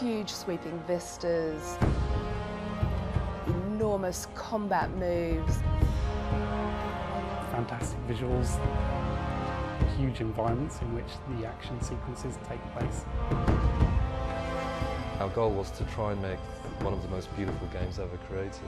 huge sweeping vistas, enormous combat moves. Fantastic visuals, huge environments in which the action sequences take place. Our goal was to try and make one of the most beautiful games ever created.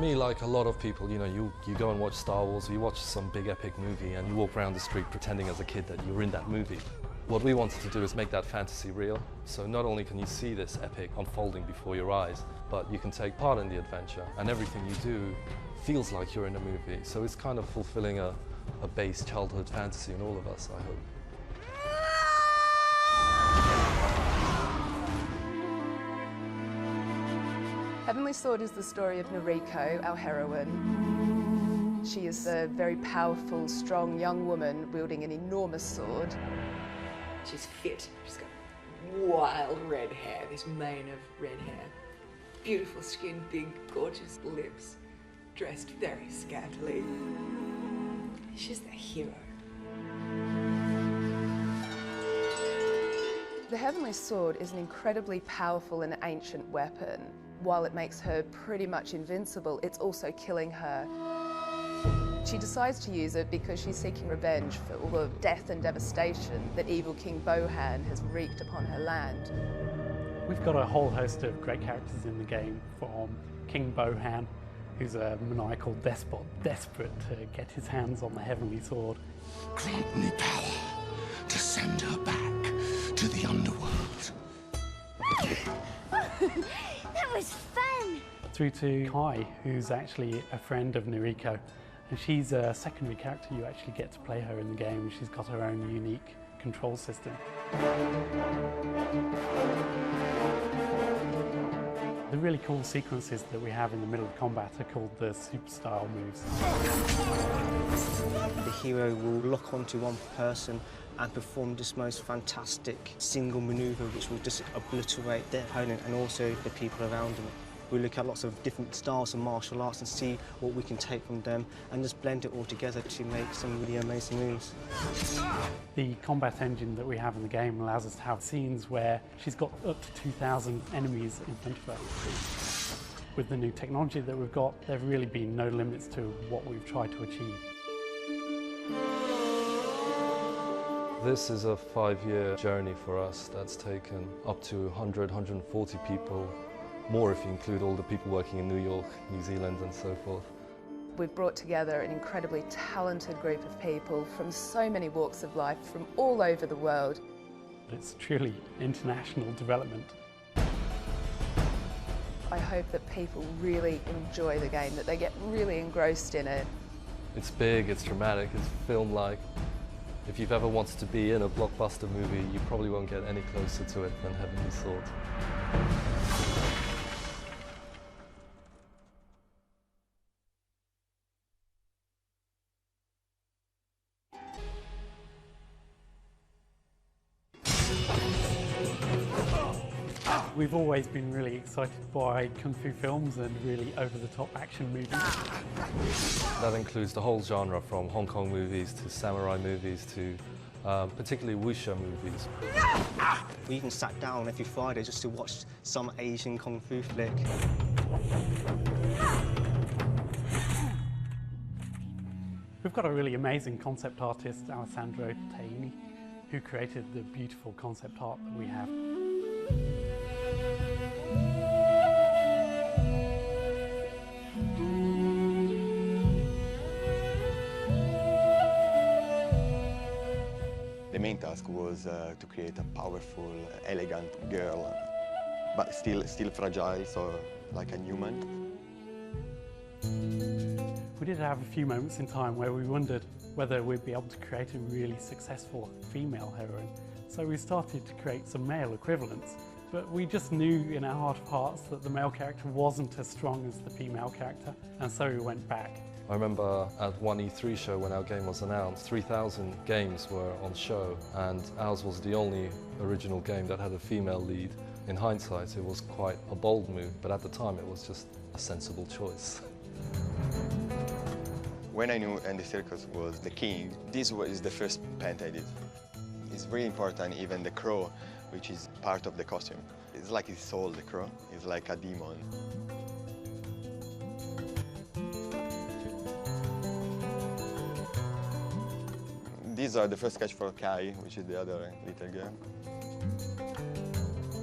Me, like a lot of people, you know, you go and watch Star Wars, or you watch some big epic movie and you walk around the street pretending as a kid that you're in that movie. What we wanted to do is make that fantasy real. So not only can you see this epic unfolding before your eyes, but you can take part in the adventure, and everything you do feels like you're in a movie. So it's kind of fulfilling a base childhood fantasy in all of us, I hope. Heavenly Sword is the story of Noriko, our heroine. She is a very powerful, strong young woman wielding an enormous sword. She's fit. She's got wild red hair, this mane of red hair. Beautiful skin, big, gorgeous lips, dressed very scantily. She's the hero. The Heavenly Sword is an incredibly powerful and ancient weapon. While it makes her pretty much invincible, it's also killing her. She decides to use it because she's seeking revenge for all the death and devastation that evil King Bohan has wreaked upon her land. We've got a whole host of great characters in the game, from King Bohan, who's a maniacal despot, desperate to get his hands on the Heavenly Sword. Grant me power to send her back to the underworld. That was fun! Through to Kai, who's actually a friend of Noriko. And she's a secondary character. You actually get to play her in the game. She's got her own unique control system. The really cool sequences that we have in the middle of combat are called the super style moves. The hero will lock onto one person and perform this most fantastic single manoeuvre which will just obliterate their opponent and also the people around them. We look at lots of different styles of martial arts and see what we can take from them and just blend it all together to make some really amazing moves. The combat engine that we have in the game allows us to have scenes where she's got up to 2,000 enemies in front of her. With the new technology that we've got, there have really been no limits to what we've tried to achieve. This is a 5-year journey for us that's taken up to 100, 140 people, more if you include all the people working in New York, New Zealand and so forth. We've brought together an incredibly talented group of people from so many walks of life from all over the world. It's truly international development. I hope that people really enjoy the game, that they get really engrossed in it. It's big, it's dramatic, it's film-like. If you've ever wanted to be in a blockbuster movie, you probably won't get any closer to it than Heavenly Sword. We've always been really excited by Kung Fu films and really over-the-top action movies. That includes the whole genre, from Hong Kong movies to samurai movies to particularly wuxia movies. We even sat down every Friday just to watch some Asian Kung Fu flick. We've got a really amazing concept artist, Alessandro Taini, who created the beautiful concept art that we have. The main task was to create a powerful, elegant girl, but still fragile, so like a human. We did have a few moments in time where we wondered whether we'd be able to create a really successful female heroine. So we started to create some male equivalents, but we just knew in our heart of hearts that the male character wasn't as strong as the female character, and so we went back. I remember at one E3 show when our game was announced, 3,000 games were on show, and ours was the only original game that had a female lead. In hindsight, it was quite a bold move, but at the time it was just a sensible choice. When I knew Andy Serkis was the king, this was the first paint I did. It's really important, even the crow, which is part of the costume. It's like his soul, the crow. It's like a demon. These are the first sketch for Kai, which is the other little girl.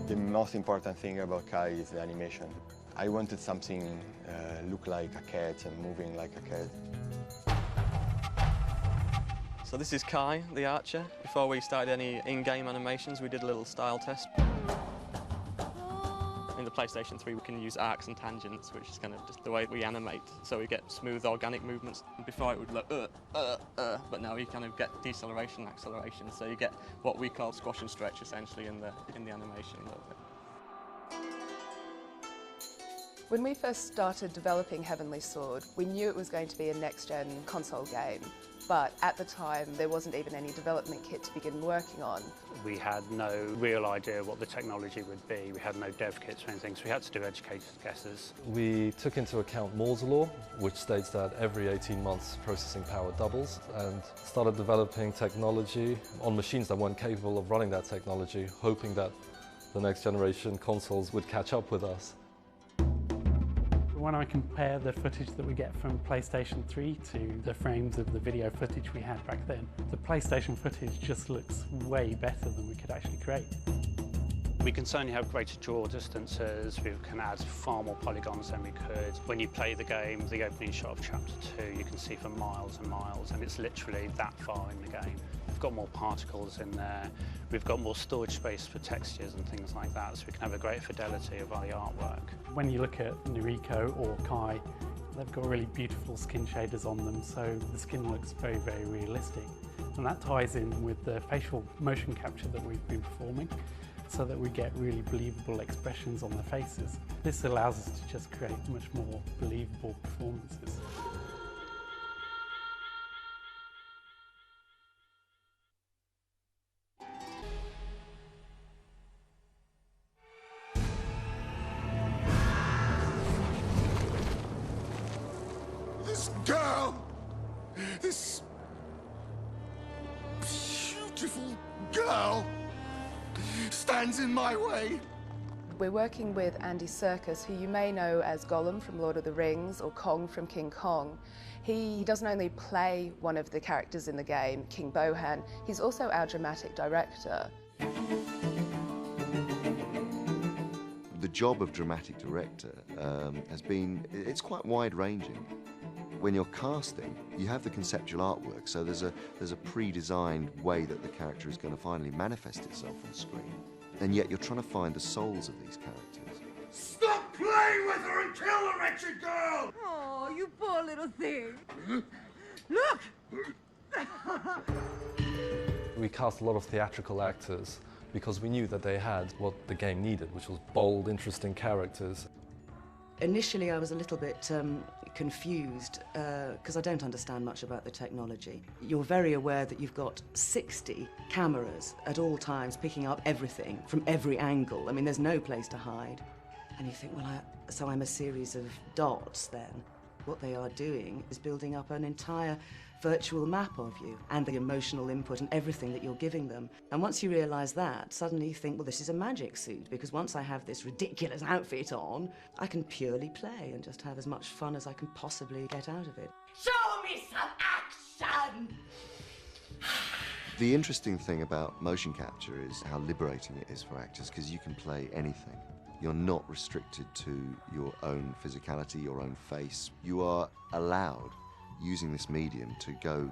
The most important thing about Kai is the animation. I wanted something look like a cat and moving like a cat. So this is Kai, the archer. Before we started any in-game animations, we did a little style test. In the PlayStation 3, we can use arcs and tangents, which is kind of just the way we animate. So we get smooth, organic movements. Before it would look, but now you kind of get deceleration, acceleration. So you get what we call squash and stretch, essentially, in the animation a little bit. When we first started developing Heavenly Sword, we knew it was going to be a next-gen console game. But at the time, there wasn't even any development kit to begin working on. We had no real idea what the technology would be. We had no dev kits or anything, so we had to do educated guesses. We took into account Moore's law, which states that every 18 months processing power doubles, and started developing technology on machines that weren't capable of running that technology, hoping that the next generation consoles would catch up with us. When I compare the footage that we get from PlayStation 3 to the frames of the video footage we had back then, the PlayStation footage just looks way better than we could actually create. We can certainly have greater draw distances, we can add far more polygons than we could. When you play the game, the opening shot of Chapter 2, you can see for miles and miles, and it's literally that far in the game. We've got more particles in there, we've got more storage space for textures and things like that, so we can have a greater fidelity of our artwork. When you look at Noriko or Kai, they've got really beautiful skin shaders on them, so the skin looks very, very realistic. And that ties in with the facial motion capture that we've been performing, so that we get really believable expressions on their faces. This allows us to just create much more believable performances. This girl! This beautiful girl stands in my way. We're working with Andy Serkis, who you may know as Gollum from Lord of the Rings or Kong from King Kong. He doesn't only play one of the characters in the game, King Bohan, he's also our dramatic director. The job of dramatic director it's quite wide-ranging. When you're casting, you have the conceptual artwork, so there's a pre-designed way that the character is going to finally manifest itself on screen, and yet you're trying to find the souls of these characters. Stop playing with her and kill the wretched girl! Oh, you poor little thing. Look! We cast a lot of theatrical actors because we knew that they had what the game needed, which was bold, interesting characters. Initially, I was a little bit confused because I don't understand much about the technology. You're very aware that you've got 60 cameras at all times picking up everything from every angle. I mean, there's no place to hide. And you think, well, so I'm a series of dots then. What they are doing is building up an entire virtual map of you and the emotional input and everything that you're giving them. And once you realise that, suddenly you think, well, this is a magic suit, because once I have this ridiculous outfit on, I can purely play and just have as much fun as I can possibly get out of it. Show me some action! The interesting thing about motion capture is how liberating it is for actors, because you can play anything. You're not restricted to your own physicality, your own face. You are allowed, using this medium, to go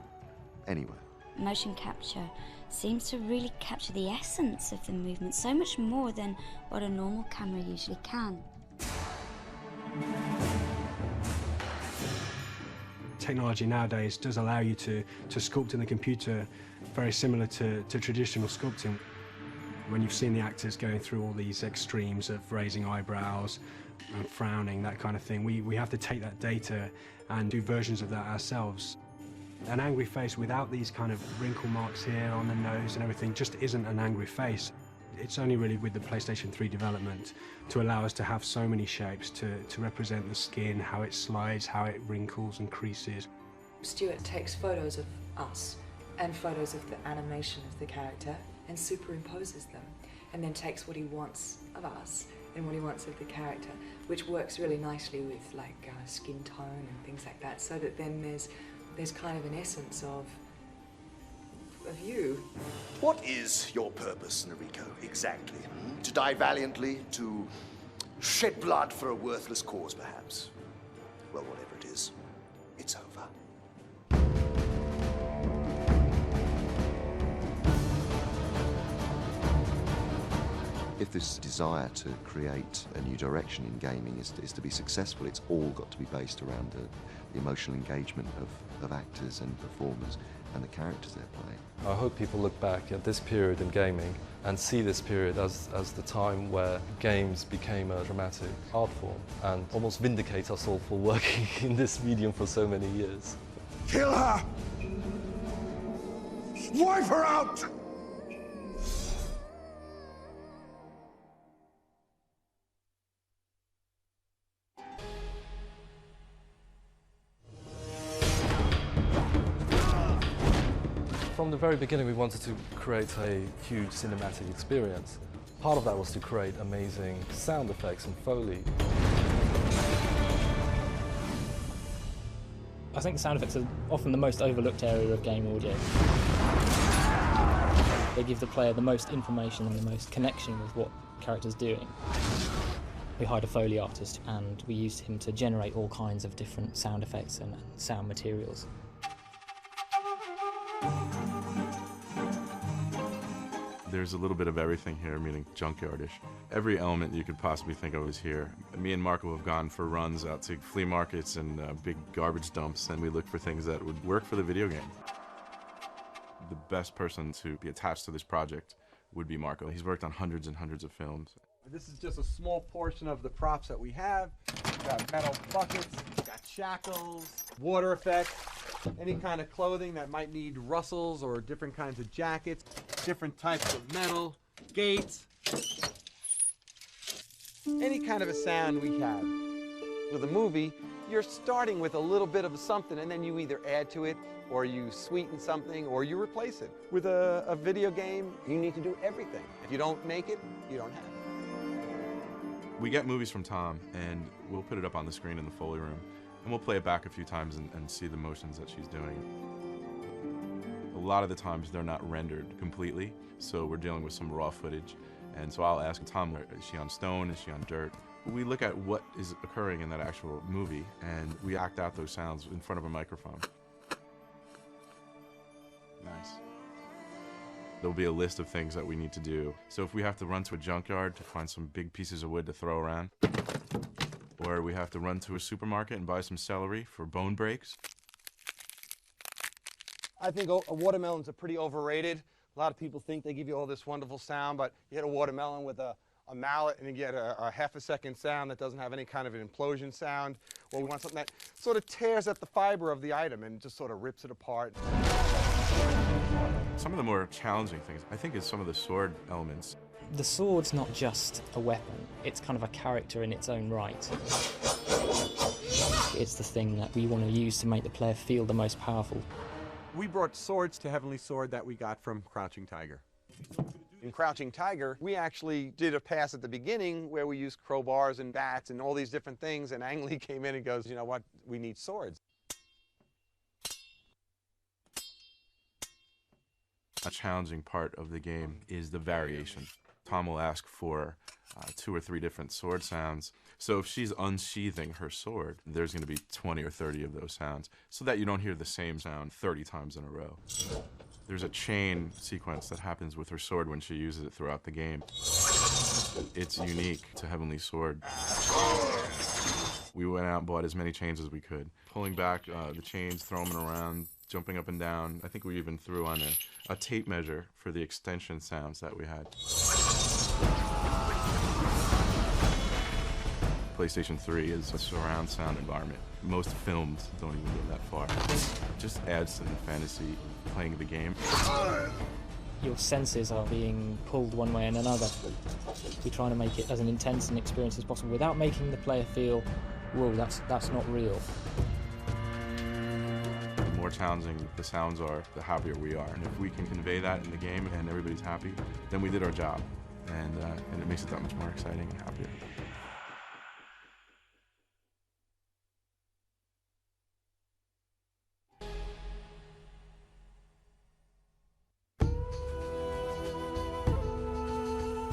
anywhere. Motion capture seems to really capture the essence of the movement, so much more than what a normal camera usually can. Technology nowadays does allow you to sculpt in the computer very similar to traditional sculpting. When you've seen the actors going through all these extremes of raising eyebrows and frowning, that kind of thing, we have to take that data and do versions of that ourselves. An angry face without these kind of wrinkle marks here on the nose and everything just isn't an angry face. It's only really with the PlayStation 3 development to allow us to have so many shapes to represent the skin, how it slides, how it wrinkles and creases. Stuart takes photos of us and photos of the animation of the character, and superimposes them, and then takes what he wants of us and what he wants of the character, which works really nicely with like skin tone and things like that, so that then there's kind of an essence of you. What is your purpose, Noriko, exactly? To die valiantly? To shed blood for a worthless cause, perhaps? Well, whatever it is, it's over. If this desire to create a new direction in gaming is to be successful, it's all got to be based around the emotional engagement of actors and performers and the characters they're playing. I hope people look back at this period in gaming and see this period as the time where games became a dramatic art form and almost vindicate us all for working in this medium for so many years. Kill her! Wipe her out! From the very beginning, we wanted to create a huge cinematic experience. Part of that was to create amazing sound effects and Foley. I think sound effects are often the most overlooked area of game audio. They give the player the most information and the most connection with what the character's doing. We hired a Foley artist and we used him to generate all kinds of different sound effects and sound materials. There's a little bit of everything here, meaning junkyardish. Every element you could possibly think of is here. Me and Marco have gone for runs out to flea markets and big garbage dumps, and we look for things that would work for the video game. The best person to be attached to this project would be Marco. He's worked on hundreds and hundreds of films. This is just a small portion of the props that we have. We've got metal buckets, we've got shackles, water effects, any kind of clothing that might need rustles or different kinds of jackets, different types of metal, gates, any kind of a sound we have. With a movie, you're starting with a little bit of something and then you either add to it or you sweeten something or you replace it. With a video game, you need to do everything. If you don't make it, you don't have it. We get movies from Tom, and we'll put it up on the screen in the Foley room, and we'll play it back a few times and see the motions that she's doing. A lot of the times they're not rendered completely, so we're dealing with some raw footage. And so I'll ask Tom, is she on stone, is she on dirt? We look at what is occurring in that actual movie, and we act out those sounds in front of a microphone. Nice. There'll be a list of things that we need to do. So if we have to run to a junkyard to find some big pieces of wood to throw around, or we have to run to a supermarket and buy some celery for bone breaks. I think watermelons are pretty overrated. A lot of people think they give you all this wonderful sound, but you hit a watermelon with a mallet and you get a half-a-second sound that doesn't have any kind of an implosion sound. Or we want something that sort of tears at the fiber of the item and just sort of rips it apart. Some of the more challenging things, I think, is some of the sword elements. The sword's not just a weapon, it's kind of a character in its own right. It's the thing that we want to use to make the player feel the most powerful. We brought swords to Heavenly Sword that we got from Crouching Tiger. In Crouching Tiger, we actually did a pass at the beginning where we used crowbars and bats and all these different things, and Ang Lee came in and goes, you know what, we need swords. A challenging part of the game is the variation. Tom will ask for 2 or 3 different sword sounds. So if she's unsheathing her sword, there's going to be 20 or 30 of those sounds, so that you don't hear the same sound 30 times in a row. There's a chain sequence that happens with her sword when she uses it throughout the game. It's unique to Heavenly Sword. We went out and bought as many chains as we could, pulling back the chains, throwing them around, jumping up and down. I think we even threw on a tape measure for the extension sounds that we had. PlayStation 3 is a surround sound environment. Most films don't even go that far. It just adds to the fantasy playing the game. Your senses are being pulled one way and another. We're trying to make it as an intense an experience as possible without making the player feel, whoa, that's not real. The more more challenging the sounds are, the happier we are. And if we can convey that in the game and everybody's happy, then we did our job. And it makes it that much more exciting and happier.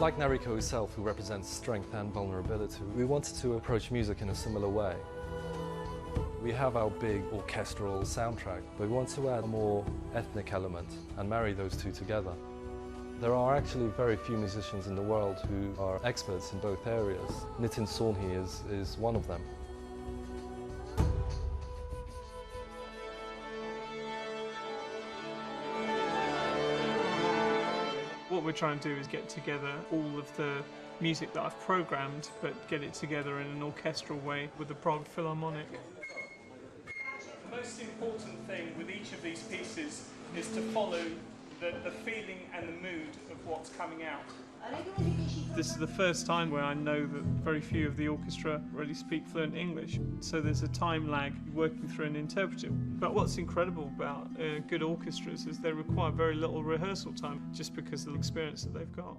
Like Nariko herself, who represents strength and vulnerability, we wanted to approach music in a similar way. We have our big orchestral soundtrack, but we want to add a more ethnic element and marry those two together. There are actually very few musicians in the world who are experts in both areas. Nitin Sonhi is one of them. What we're trying to do is get together all of the music that I've programmed, but get it together in an orchestral way with the Prague Philharmonic. The most important thing with each of these pieces is to follow the feeling and the mood of what's coming out. This is the first time where I know that very few of the orchestra really speak fluent English, so there's a time lag working through an interpreter. But what's incredible about good orchestras is they require very little rehearsal time, just because of the experience that they've got.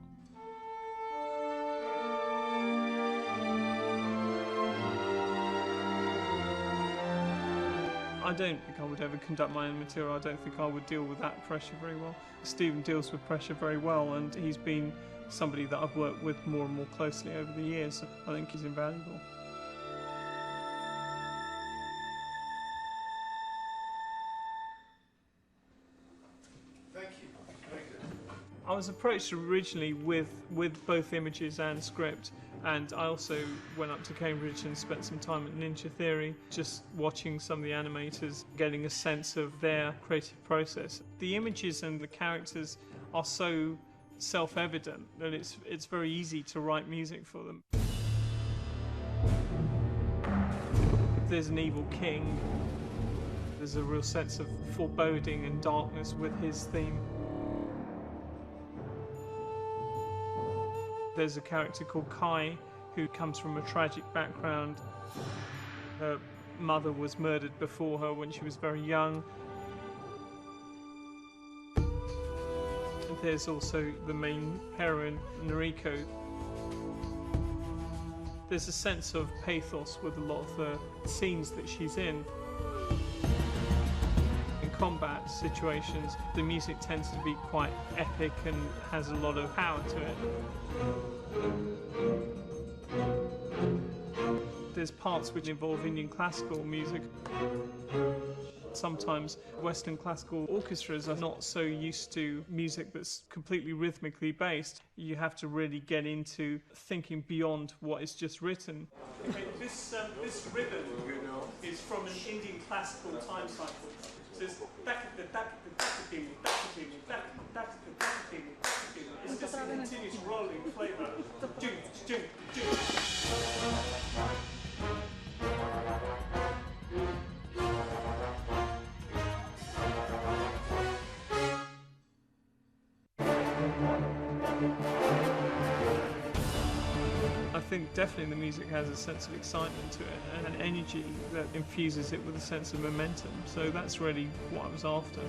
I don't think I would ever conduct my own material. I don't think I would deal with that pressure very well. Stephen deals with pressure very well, and he's been somebody that I've worked with more and more closely over the years. So I think he's invaluable. Thank you. I was approached originally with both images and script, and I also went up to Cambridge and spent some time at Ninja Theory, just watching some of the animators, getting a sense of their creative process. The images and the characters are so self-evident that it's very easy to write music for them. There's an evil king. There's a real sense of foreboding and darkness with his theme. There's a character called Kai who comes from a tragic background. Her mother was murdered before her when she was very young. There's also the main heroine, Nariko. There's a sense of pathos with a lot of the scenes that she's in. In combat situations, the music tends to be quite epic and has a lot of power to it. There's parts which involve Indian classical music. Sometimes Western classical orchestras are not so used to music that's completely rhythmically based. You have to really get into thinking beyond what is just written. Okay, this rhythm is from an Indian classical time cycle. So it's it's just a continuous rolling flavour. I think definitely the music has a sense of excitement to it and an energy that infuses it with a sense of momentum. So that's really what I was after.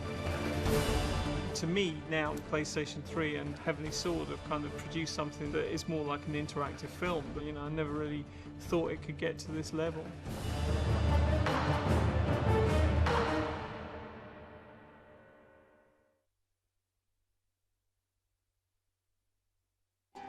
To me, now PlayStation 3 and Heavenly Sword have kind of produced something that is more like an interactive film. But I never really thought it could get to this level.